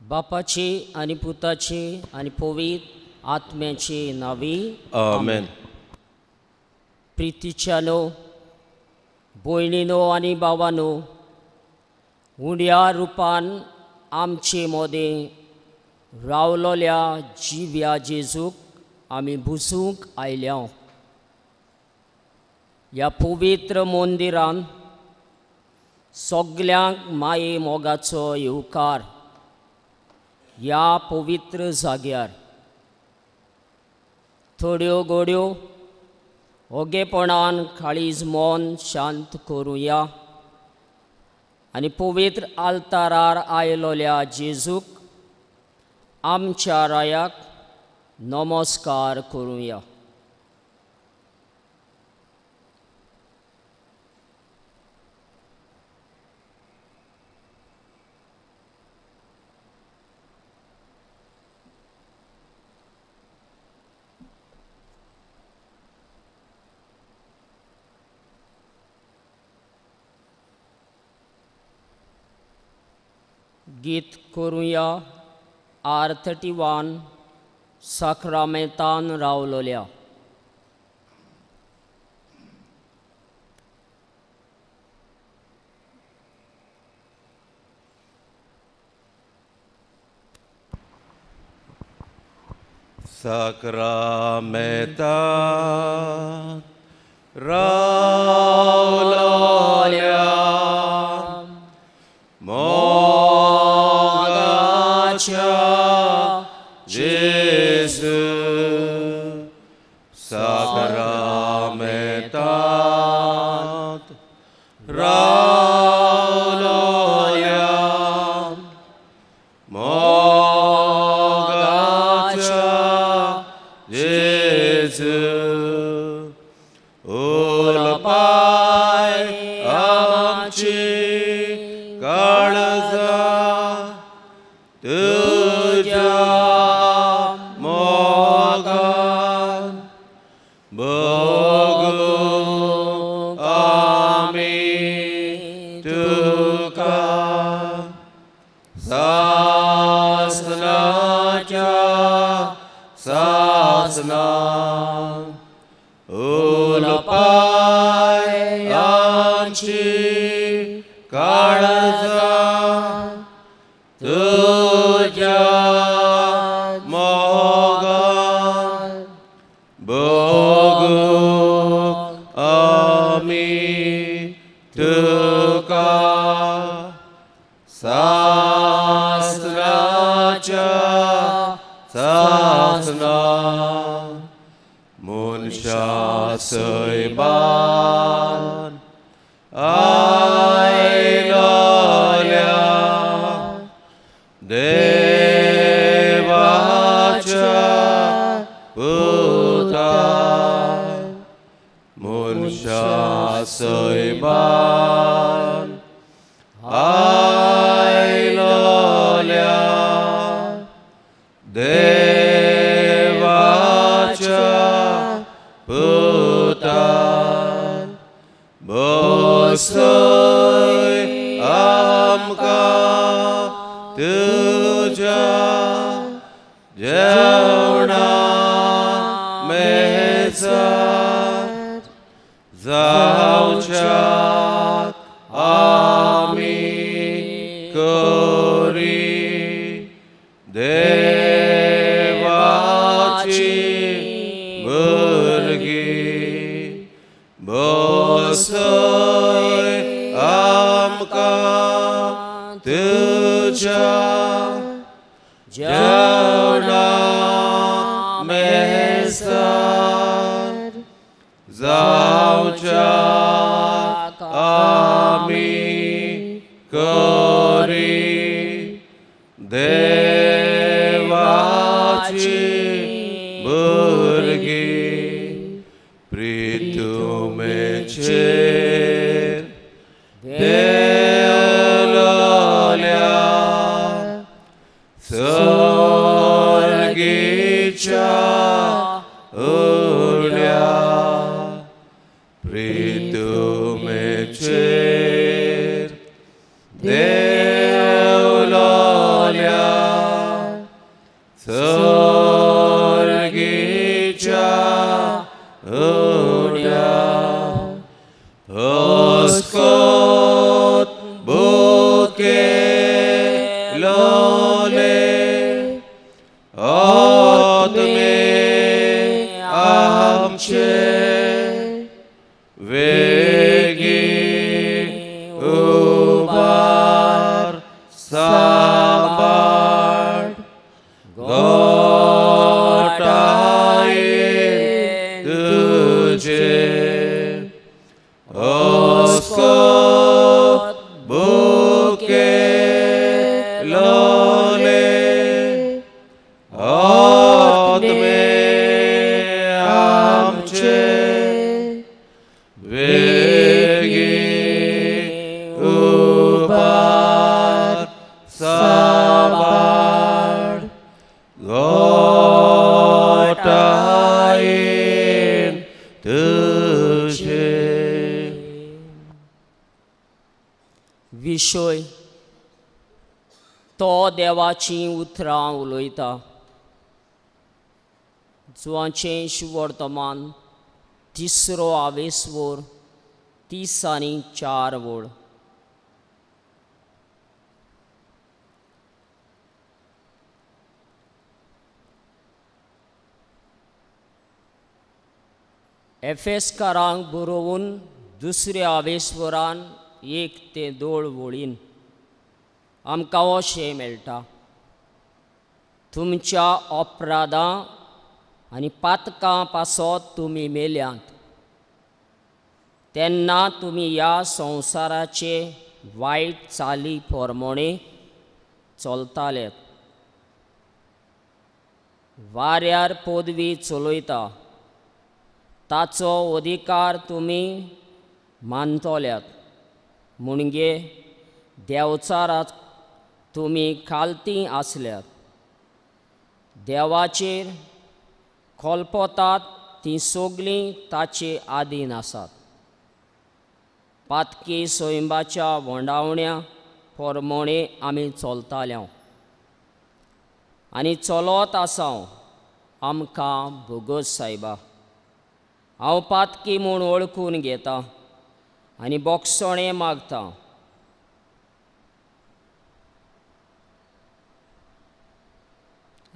बापाची आनी पुताची आनी पवित्र आत्म्याची नावी आमेन. प्रितीच्यानो भयणीनो आनी भावानो, उण्या रुपान आमचे मोदें रावलोल्या जिव्या जेजूक आमी बुसूंक आयल्या. ह्या पवित्र मंदिरान सगल्यांक माये मोगाचो येवकार. ह्या पवित्र जाग्यार थोड्यो घोड्यो ओगेपणान काळीज मन शांत करुया आनी पवित्र आल्तारार आयलोल्या जेजूक आमच्या रायाक नमस्कार करुया. गीत करुया R31 साक्रामेंतान रावलोल्या. Sacramentat raololia mogacia Jesu. Sacramentat raololia mogacia Jesu. Ulpai amci काळजा तुझ्या मोगान बघू आमी तुका. सासनाच्या सासना उलपाय आमची काळजा तुझ्या मोगान बघू आमी तुका. सासनाच्या सासना मनशा सैबान आयलोल्या देवाच्या पुतान. मनशा सैबान आयलोल्या देवाच्या पुतान. बसय आमकां तुझ्या जेवणा मेजार जावच्याक आमी करी. देवाची भुरगीं बसय आमकां तुझ्या जेवणा मेजार जावच्याक आमी करी. देवाची भुरगीं प्रितुमेचेर देवलोल्या सर्गीच्या उल्या unia oskot buke lole otme amche vegi ubar sabar gotai tujhe oskot buke lole otme amche vegi ubar sabar gotain tujhe. विशय तो देवाची उतरां उलयता जुवाचें शुवर्तमान 3रो आवेसवोर 30 आनी 4 वोळ. एफेसकारांक बरोवन 2ऱ्या आवेसवरान 1 ते 2 वोळीन आमकां अशें मेळटा. तुमच्या अपराधां आनी पातकां पासत तुमी मेल्यांत तेन्ना तुमी ह्या संवसाराचे वायट चाली पोरमोणे चलतालेत. वाऱ्यार पदवी चलयता ताचो अधिकार तुमी मानतल्यात म्हणजे देवचाराक तुमी खालती आसल्यात. देवाचेर खोलपतात तीं सगळीं ताचे आधीन आसात. पातकी सोयंबाच्या वंडावण्या पोरमोणे आमी चलताल्यो आनी चलत आसांव आमकां भोगोस सायबा. हांव पातकी म्हूण वळखून घेतां आनी बोगसणें मागतां.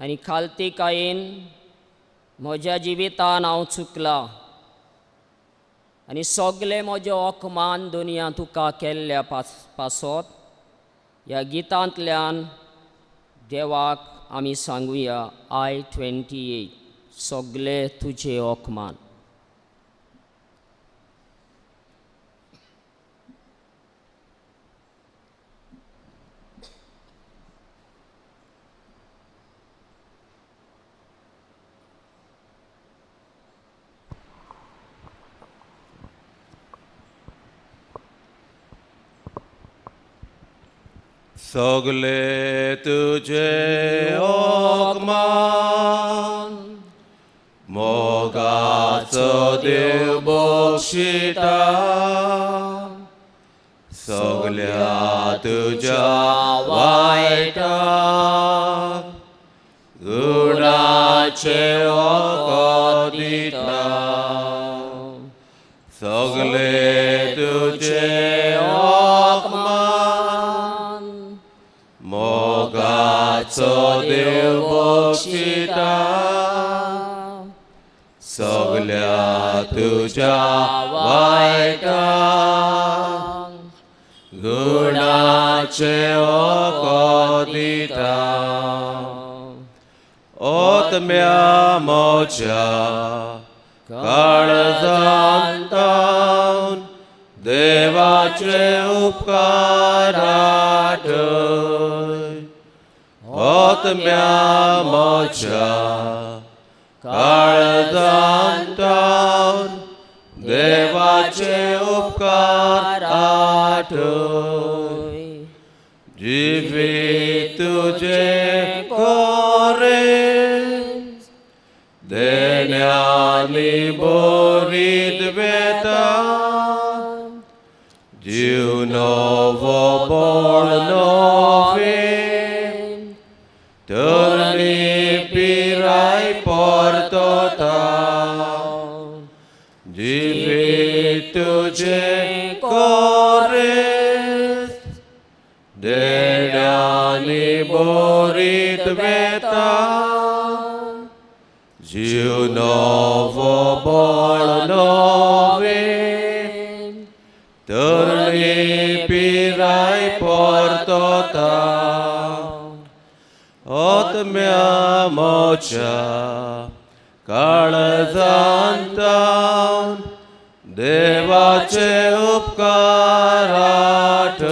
आनी खालतीकायेन म्हज्या जिवितान हांव चुकलां आनी सगळे म्हजे ओकमान दुनिया तुका केल्ल्या पासत ह्या गितांतल्यान देवाक आमी सांगुया I-28 सगळे तुजे ओकमान. सगळे तुझे ओकमान मोगाचो देव बक्षिता. सगळ्या तुझ्या वायटाक गुणाचे वखद दिता. सगळे तुझे ओकमान मोगाचो देव बक्षिता. सगळ्या तुझ्या वायटाक गुणाचे वखद दिता. ओतम्या मोच्या काळजांतान देवाचे उपकार आठय. ओतम्या मोच्या काळजांतान देवाचे उपकार आठय. जिवीत तुझे कोरे देण्यानी बोरीत वेता. जीव नवो बोळ नवे तरणी पिराय परतता. जिवीत तुझे कोरीत देण्यानी बोरीत वेता जीव नवो बळ नवे तरणी पिराय परतता आत्म्या मोच्या काळजांतान देवाचे उपकार आठय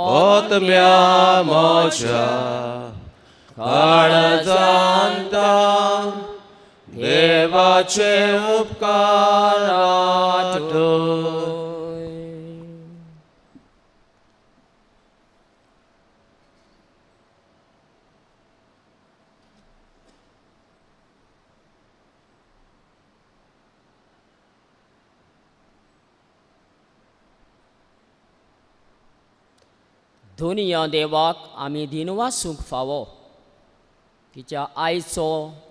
आत्म्या मोच्या काळजांतान देवाचे उपकार आठय धोनिया देवाक आमी दिनवासूंक फावो तिच्या आयचो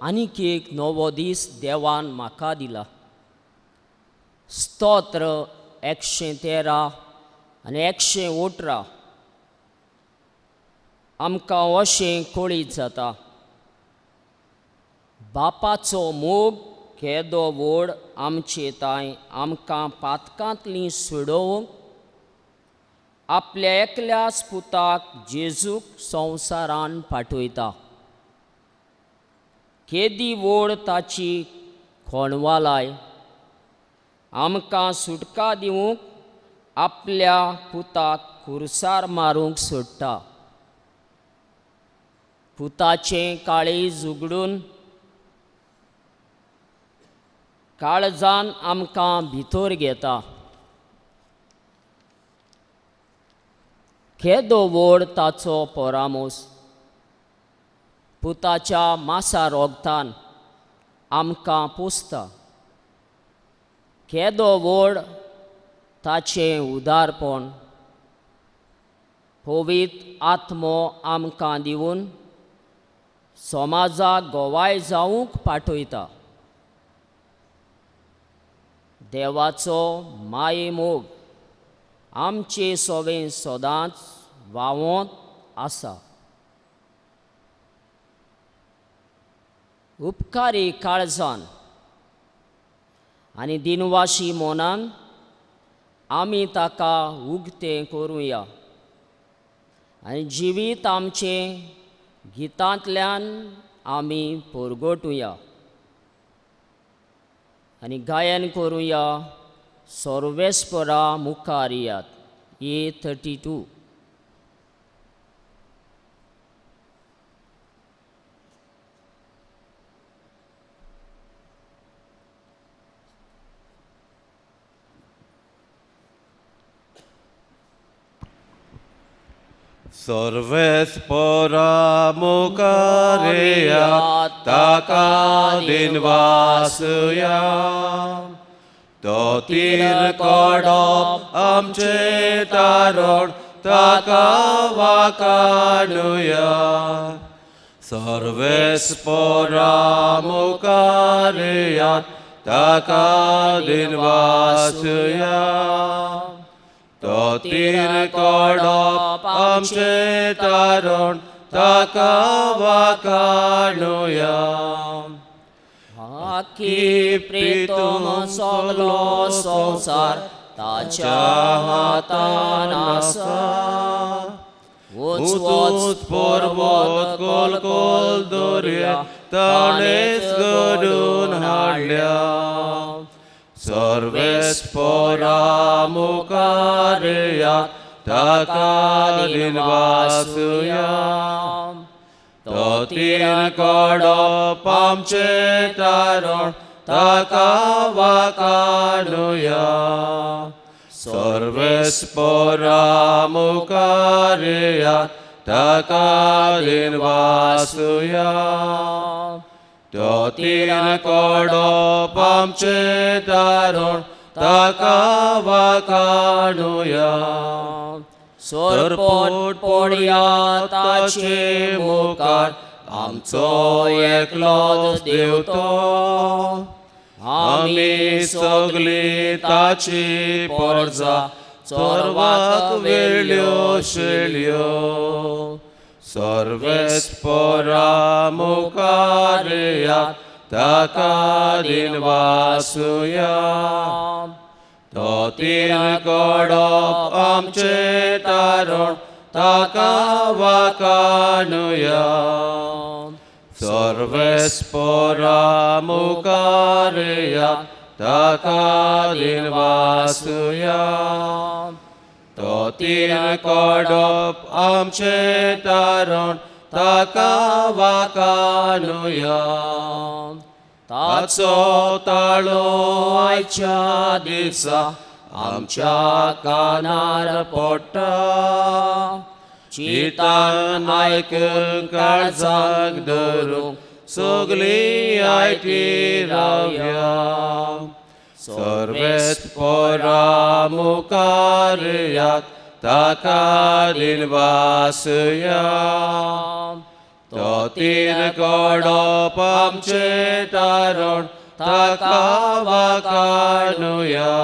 आनीक एक नवो दीस देवान म्हाका दिला स्तोत्र 113 आनी 118 आमकां अशें कळीत जाता बापाचो मोग केदो व्हड आमचे ताय आमकां पातकांतलीं सोडोवंक आपल्या एकल्याच पुताक जेजूक संवसारान पाठयता केदी व्हड ताची खोणवालाय आमकां सुटका दिवंक आपल्या पुताक खुर्सार मारूंक सोडटा पुताचें काळीज उगडून काळजान आमकां भितर घेता केदो व्हड ताचो परामोस पुताच्या मासा रोगतान आमकां पोसता केदो व्हड ताचें उदारपण पवित्र आत्मो आमकां दिवन समाजाक गोवाय जावंक पाठयता देवाचो माये मोग आमचे सोबें सदांच वावोंत आसा उपकारी काळजान आनी दिनवाशी मोनान आमी ताका उक्तें करुया आनी जिवीत आमचें गितांतल्यान आमी परगटुया आनी गायन करुया सर्वेस्परा मुखारियात A32 सर्वेस्परा मुखारियात ताका दिनवासुया तो तीर कडप आमचे तारण ताका वाकाणुया सर्वेस्परा मुखारियात ताका दिनवासुया तो तीर कडप आमचे तारण ताका वाकाणुया की प्रीतम सगलो संसार ताच्या हातान आसा उंच पर्वत कोल कोल दर्या ताणेच घडून हाडल्या सर्वेस्परा मुखारियात ताका दिनवासुया तो तीर कडप आमचे तारण ताका वाकाणुया सर्वेस्परा मुखारियात ताका दिनवासुया तो तीर कडप आमचे तारण ताका वाकाणुया सोरपोट पडया ताचे मुखार आमचो एकलोच देव तो आमी सगळी ताची परजा चोरवाक वेल्यो शेल्यो सर्वेस्परा मुखार या ताका दिन वासुया तो तिरकडप आमचे तारण ताका वाकानुया सर्वेस्परा मुखार या ताका दिन वासुया तो तिरकडप आमचे तारण ताका वाकानुया ताचो ताळो आयच्या दिसा आमच्या कानार पडटा चितान आयकून काळजाक धरूंक सगळीं आयकी रावया सर्वेस्परा मुखार या ताका दिन वासुया तो तिरकडप आमचे तारण ताका वाकानुया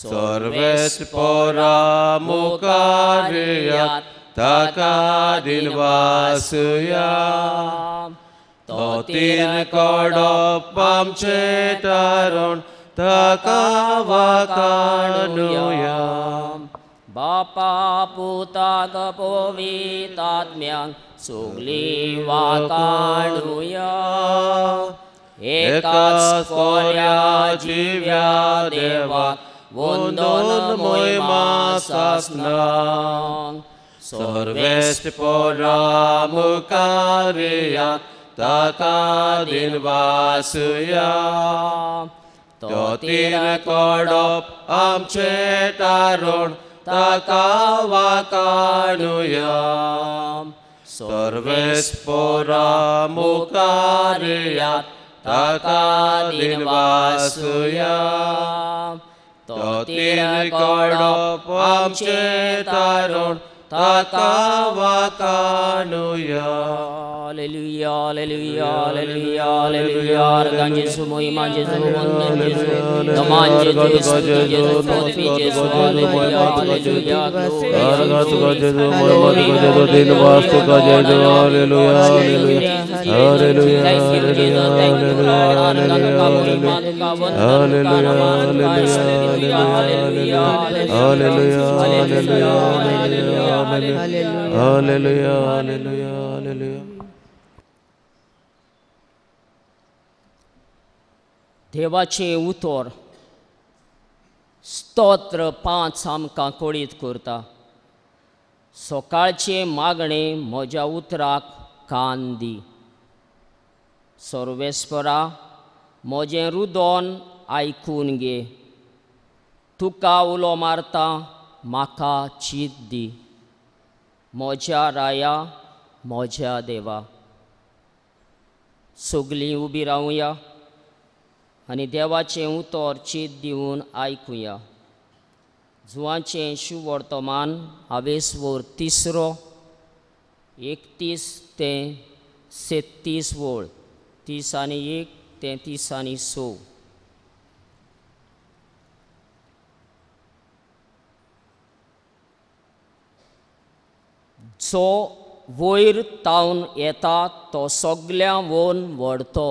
सर्वेस्परा मुखार या ताका दिन वासुया तो तिरकडप आमचे तारण ताका वाकानुया बापा पुताक पवित्रात्म्यांक सगळी वाकाणुया एकाच कोऱ्या जिव्या देवाक वंदन महिमा सासनांक सर्वेस्परा मुखार या ताका दिन वासुया तो तिरकडप आमचे तारण ताका वाकाणुया सर्वेस्परा मुखार या ताका दिन वासुया तो तिरकडप आमचे तारण ताका वाकाणुया हालेलुया हालेलुया हालेलुया हालेलुया अर्गां जेसू महिमा जेसू वंदन जेसू नमान जेसू स्तुति जेसू पृथ्वी जेसू हालेलुया हालेलुया अर्गां जेसू महिमा जेसू दिन वास्तु का Jesu hallelujah hallelujah hallelujah hallelujah hallelujah hallelujah hallelujah देवाचे उतर स्तोत्र 5 आमकां कळीत करता सकाळचे मागणे म्हज्या उतराक कान दी सर्वेस्परा म्हजें रुदन आयकून घे तुका उलो मारता म्हाका चीत दी म्हज्या राया म्हज्या देवा सगळीं उबी रावया आनी देवाचें उतर चीत दिवन आयकुया जुवाचें शुभ वर्तमान हावेसवर 31 ते 36 वळ 31 ते 36 जो वयर तावन येता तो सगळ्यां वन व्हडतो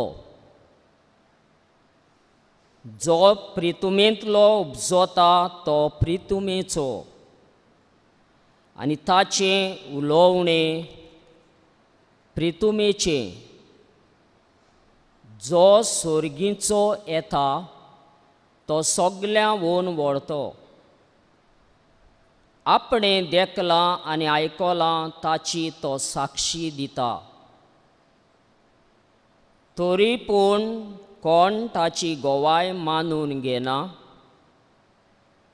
जो प्रितुमेंतलो उपजोता तो प्रितुमेचो आनी ताचें उलोवणें प्रितुमेचें जो सर्गीचो येता तो सगळ्यां वन व्हडतो आपणें देखलां आनी आयकलां ताची तो साक्षी दिता तरी पूण कोण ताची गोवाय मानून घेना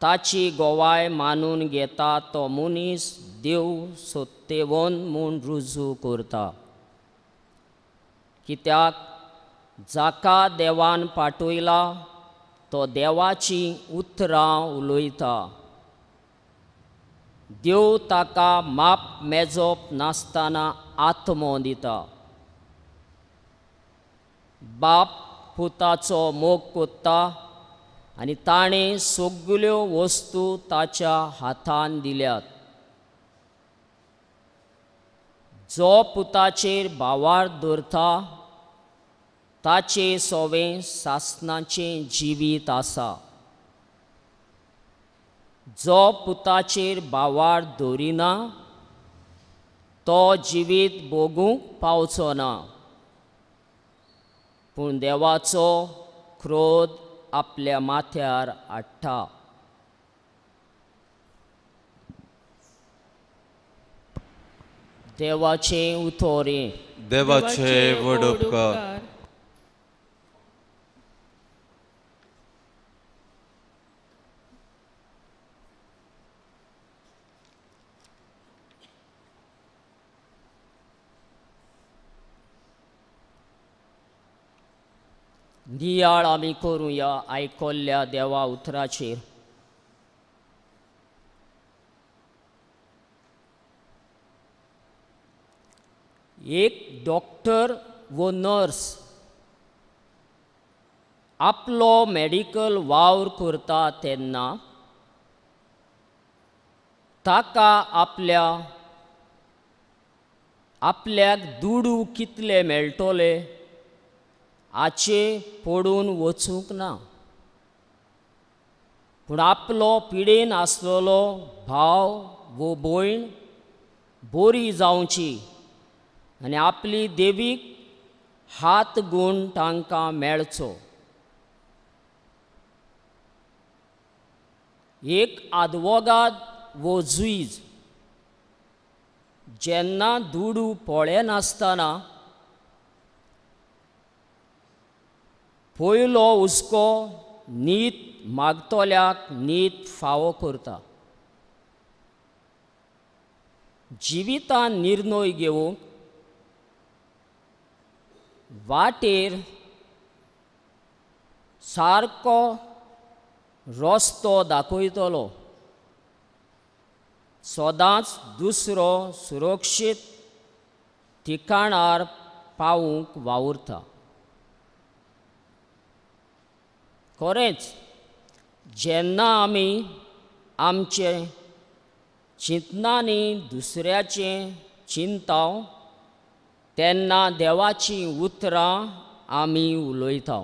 ताची गोवाय मानून घेता तो मनीस देव सत्यवन म्हूण रुजू करता कित्याक जाका देवान पाठयला तो देवाची उतरां उलयता देव ताका माप मेजप नासतना आत्मो दिता बाप पुताचो मोग कोत्ता आनी ताणें सगल्यो वस्तू ताच्या हातान दिल्यात. जो पुताचेर भावार दवरता ताचे सोवें सासणाचें जिवीत आसा. जो पुताचेर भावार दवरिना तो जिवीत भोगूंक पावचो ना, पूण देवाचो क्रोध आपल्या माथ्यार हाडटा. देवाचें उतोरें. देवाचे व्हड उपकार. नियाळ आमी करुया आयकोल्ल्या देवा उतराचेर. एक डॉक्टर वो नर्स आपलो मेडिकल वावर करता तेन्ना ताका आपल्याक दुडू कितले मेळटले हाचे पडून वचूंक ना, पूण आपलो पिडेन आसलेलो भाव वो भयण बरी जावची आनी आपली देवीक हात गूण तांकां मेळचो. एक आदवोगाद वो जुईज जेन्ना दुडू पोळे नासतना पयलो हुस्को नीत मागतोल्याक नीत फावो करता. जिवितान निर्णय घेवंक वाटेर सारको रस्तो दाखयतलो. सदांच दुसरो सुरक्षीत ठिकाणार पावूंक वावुरता. खरेंच जेन्ना आमी आमचे चिंतनांनी दुसऱ्याचें चिंताव तेन्ना देवाचीं उतरां आमी उलयता.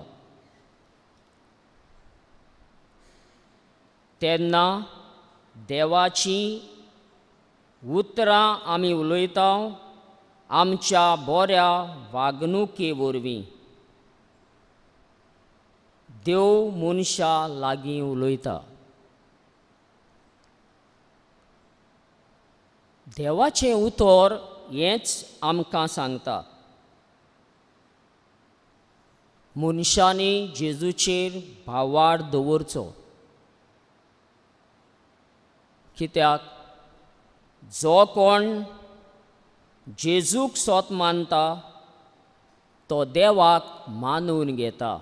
तेन्ना देवाचीं उतरां आमी उलयता आमच्या बऱ्या वागणुके वरवीं. देव मनशा लागीं उलयता. देवाचें उतर हेंच आमकां सांगता. मनशांनी जेजूचेर भावार दवरचो, कित्याक जो कोण जेजूक सोत मानता तो देवाक मानून घेता.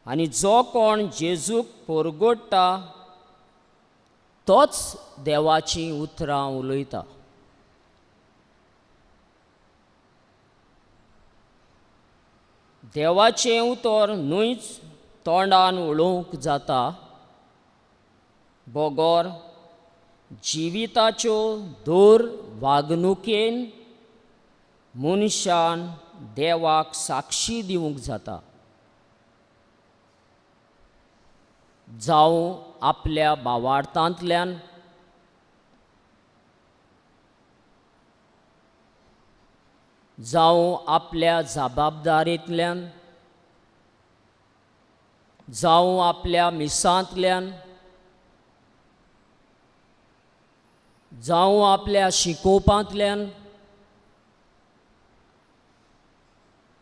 आनी जो कोण जेजूक परगोडटा तोच देवाचीं उतरां उलयता. देवाचें उतर न्हूच तोंडान उलोवंक जाता, बोगोर जिविताच्यो दर वागणुकेन मनशान देवाक साक्षी दिवंक जाता. जावं आपल्या भावार्थांतल्यान, जावं आपल्या जबाबदारेंतल्यान, जावं आपल्या मिसांतल्यान, जावं आपल्या शिकोवपांतल्यान,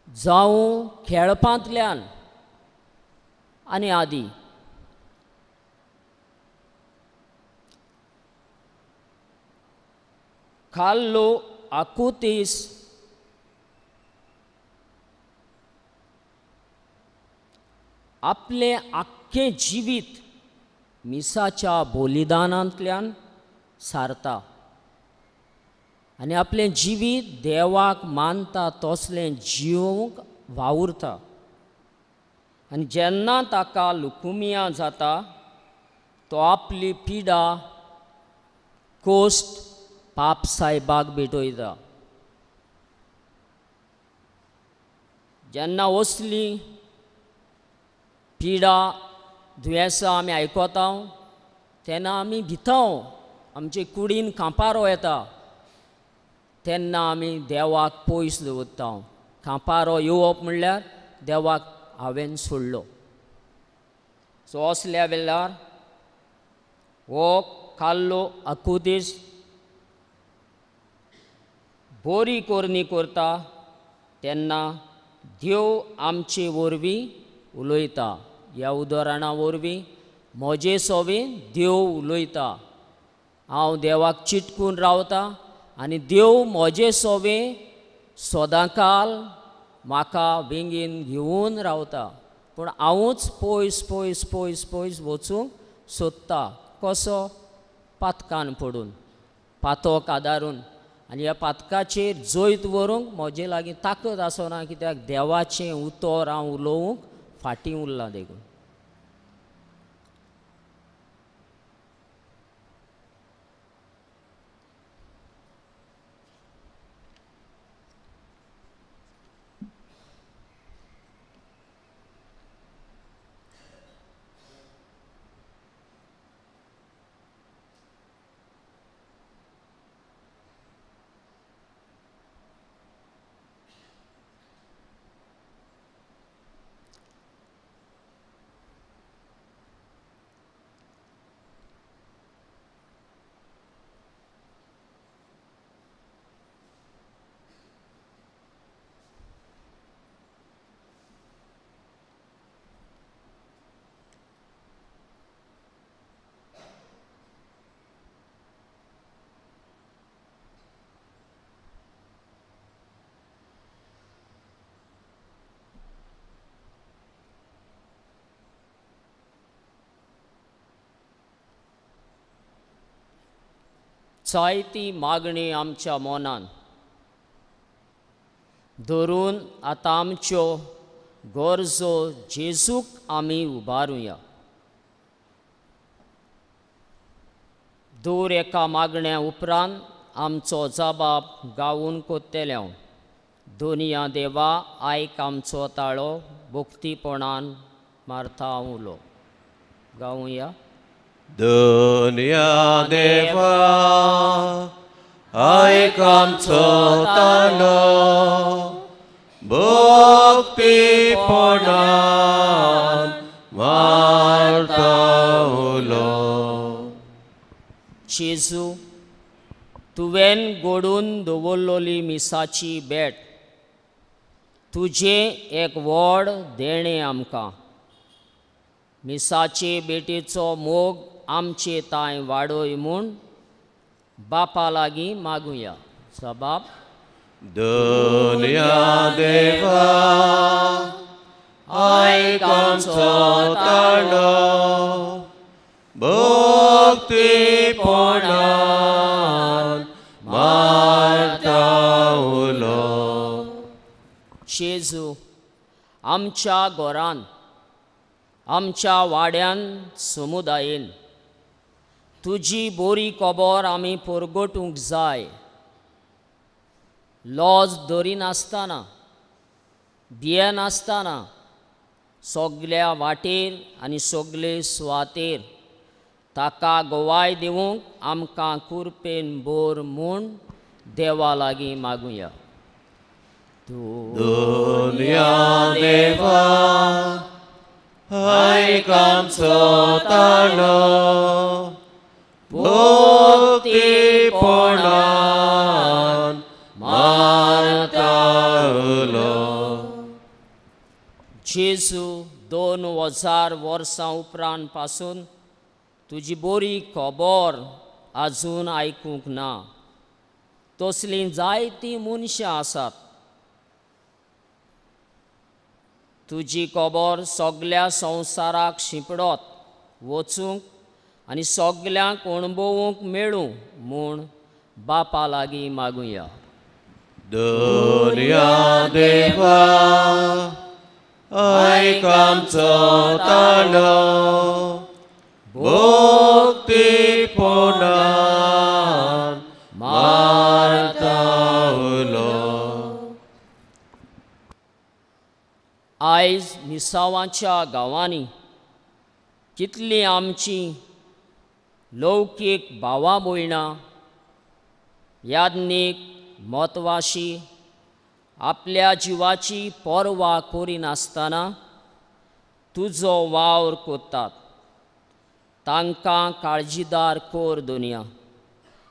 जावं खेळपांतल्यान आनी आदी. खाल्लो आकुतीस आपले आख्खे जिवीत मिसाच्या बलिदानांतल्यान सारता आनी आपलें जिवीत देवाक मानता तसलें जिवंक वावुरता. आनी जेन्ना ताका लुकुमिया जाता तो आपली पिडा कोस्ट पाप सायबाक भेटयता. जेन्ना असली पिडा दुयेंसां आमी आयकता तेन्ना आमी भिता, आमचे कुडीन कांपारो येता, तेन्ना आमी देवाक पयस दवरता. कांपारो येवप म्हणल्यार देवाक हांवें सोडलो. सो असल्या वेळार हो काल्लो आकुदीस बरी कोरणी करता तेन्ना देव आमचे वरवीं उलयता. ह्या उदाहरणा वरवीं म्हजे सवें देव उलयता. हांव देवाक चिटकून रावता आनी देव म्हजे सवें सदांकाल म्हाका बेगीन घेवन रावता. पूण हांवूच पयस पयस पयस पयस वचूंक सोदता. कसो? पातकान पडून, पातोक आदारून. आनी ह्या पातकाचेर जैत व्हरूंक म्हजे लागीं ताकत आसना, कित्याक देवाचें उतर हांव उलोवंक फाटीं उरलां देखून. जायती मागणी आमच्या मनान धरून आतां आमच्यो गरजो जेजूक आमी उबारुया. दर एका मागण्या उपरांत आमचो जबाब गावून कोत्तेले हांव. दोनिया देवा आयक आमचो ताळो भक्तीपणान मारता हांव उलो. गावुया. दुनिया देवा आयक आमचो ताळो भक्तीपणान मारता उलो. जेजू, तुवें घडोवन दवरलोली मिसाची भेट, तुजें एक व्हड देणें आमकां. मिसाचे भेटेचो मोग आमचे ताय वाडय म्हूण बापा लागीं मागुया. जबाब. दुनिया देवा आयक आमचो ताळो भक्तीपणान मारता उलो. जेजू, आमच्या घरांत, आमच्या वाड्यान, समुदायेन तुजी बरी खबर आमी परगटूंक जाय. लॉज धरिनासतना, भियेनासतना सगल्या वाटेर आनी सगले सुवातेर ताका गोवाय दिवंक आमकां कृपेन बोर म्हूण देवा लागीं मागुया. दुनिया देवा आयक आमचो ताळो भक्तीपणान मारता उलो. जेजू, 2000 वर्सां उपरांत पासून तुजी बरी खबर आजून आयकूंक ना. तसलीं जायतीं मनशां आसात. तुजी खबर सगल्या संवसाराक शिंपडत वचूंक आनी सगल्यांक अणभवूंक मेळूं म्हूण बापा लागीं मागुया. दुनिया देवा आयक आमचो ताळो भक्तीपोणान मारता उलो. आयज मिसावांच्या गांवांनी कितलीं आमची लौकीक भावां भयणां याज्ञीक म्हत्वाची आपल्या जिवाची पर्वा करिनासतना तुजो वावर कोत्तात. तांकां काळजीदार कोर दुनिया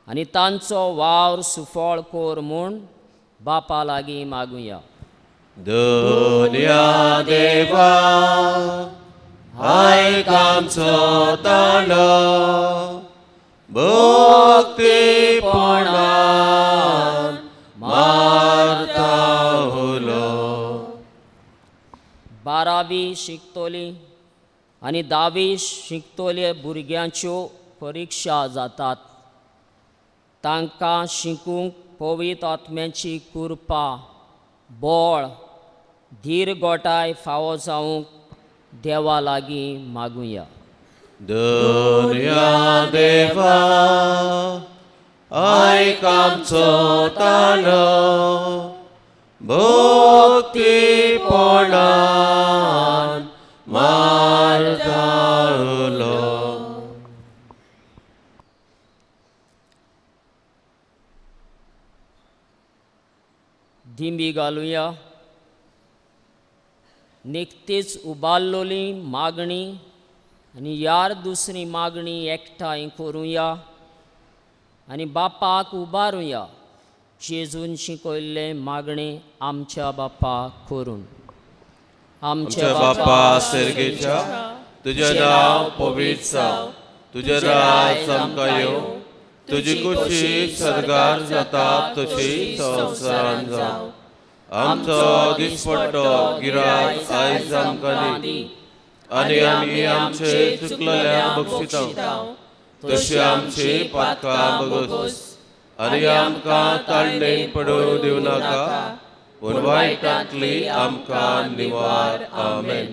आनी तांचो वावर सुफळ कोर म्हूण बापा लागीं मागुया. दुनिया देवा आयक आमचो ताळो भक्तीपोणान मारता उलो. 12वी शिकतोली आनी 10वी शिकतोले भुरग्यांच्यो परिक्षा जातात. तांकां शिकूंक पवित्र आत्म्याची कृपा बळ धीरगोटाय फावो जावंक देवा लागीं मागुया. दुनिया देवा आयक आमचो ताळो भक्तीपोणान मारता उलो. दिंबी घालुया. निकतीच उबारलोली मागणी आनी यार दुसरी मागणी एकठांय करुया आनी बापाक उबारुया. जेजून शिकयल्ले मागणे आमच्या बापा करून. आमच्या बापा सर्गेच्या तुजें नांव पवित्र जावं. तुजें राज आमकां येवं. तुजी कुशी स्वर्गार जाता तशी संवसारांत जावं. आमचो दिसपट्टो गिराय आयज आमकां दी आनी आमी आमचे चुकलेल्यांक बक्षिता तशी आमची पातकां बगस आनी आमकां ताळणेक पडूं दिवं नाका पूण वायटांतली आमकां निवार. आमेन.